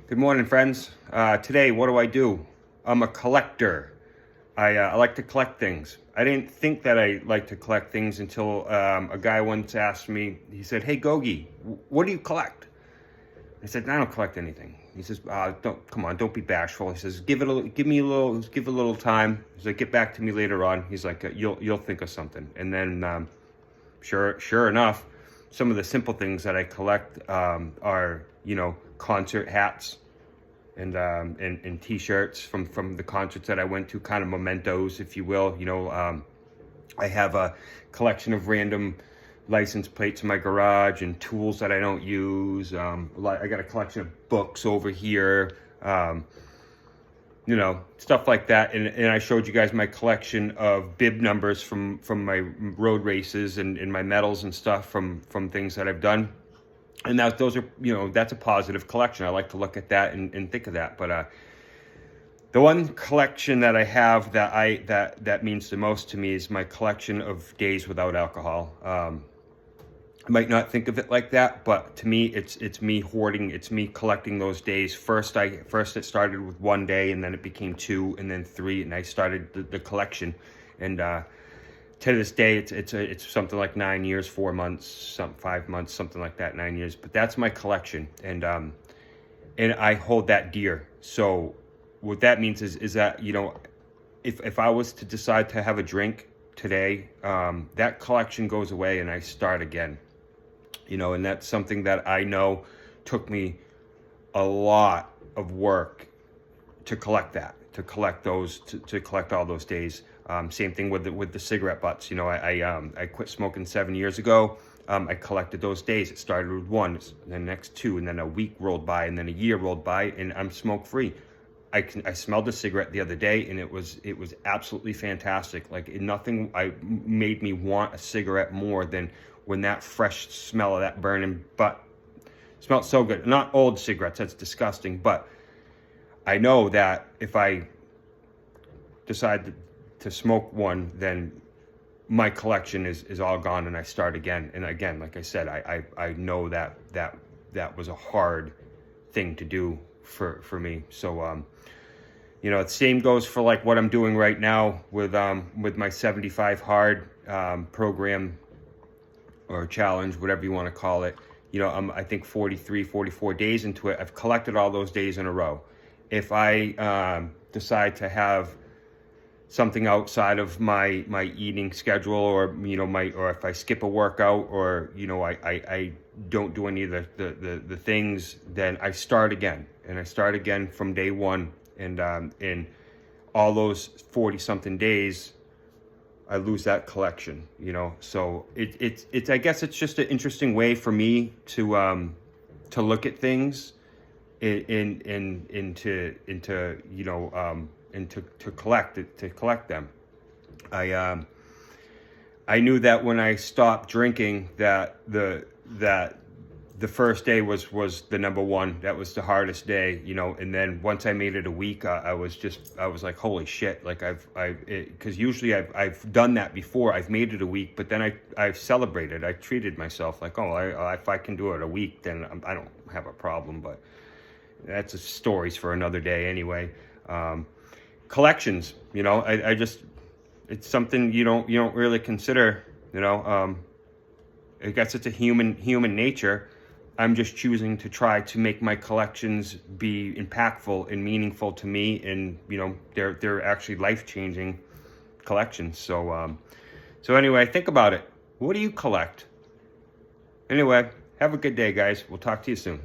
Good morning, friends. Today, what do? I'm a collector. I like to collect things. I didn't think that I like to collect things until a guy once asked me. He said, "Hey, Gogi, what do you collect?" I said, "I don't collect anything." He says, "Don't come on, don't be bashful." He says, "Give a little time." He's like, "Get back to me later on." He's like, "You'll think of something." And then, sure enough, some of the simple things that I collect are, concert hats and T-shirts from the concerts that I went to, kind of mementos, if you will. I have a collection of random license plates in my garage and tools that I don't use. I got a collection of books over here. Stuff like that. And I showed you guys my collection of bib numbers from my road races and my medals and stuff from things that I've done. And those are, that's a positive collection. I like to look at that and think of that. But the one collection that I have that means the most to me is my collection of days without alcohol. I might not think of it like that, but to me, it's me hoarding. It's me collecting those days. First it started with 1 day, and then it became 2, and then 3, and I started the collection. And to this day, it's something like 9 years, 4 months, 5 months, something like that, 9 years. But that's my collection, and I hold that dear. So what that means is that if I was to decide to have a drink today, that collection goes away and I start again. And that's something that I know took me a lot of work to collect to collect all those days. Same thing with the cigarette butts. I quit smoking 7 years ago. I collected those days. It started with 1, then the next 2, and then a week rolled by, and then a year rolled by, and I'm smoke free. I smelled a cigarette the other day, and it was absolutely fantastic. Like nothing made me want a cigarette more than when that fresh smell of that burning butt smelled so good. Not old cigarettes, that's disgusting, but I know that if I decide to smoke one, then my collection is all gone and I start again. And again, like I said, I know that was a hard thing to do for me. So, the same goes for like what I'm doing right now with my 75 hard program or challenge, whatever you want to call it. I'm, I think 43, 44 days into it. I've collected all those days in a row. If I decide to have something outside of my eating schedule, or or if I skip a workout, or I don't do any of the things, then I start again, and I start again from day one, and in all those 40 something days I lose that collection. So it's I guess it's just an interesting way for me to look at things and to collect them. I knew that when I stopped drinking, that the first day was the number one. That was the hardest day, and then once I made it a week, I was like, holy shit. Like because usually I've done that before. I've made it a week, but then I've celebrated. I treated myself like, if I can do it a week, then I don't have a problem. But that's stories for another day anyway. Collections, I just, it's something you don't really consider, I guess it's a human nature. I'm just choosing to try to make my collections be impactful and meaningful to me, and they're actually life-changing collections. So anyway, think about it. What do you collect? Anyway, have a good day, guys. We'll talk to you soon.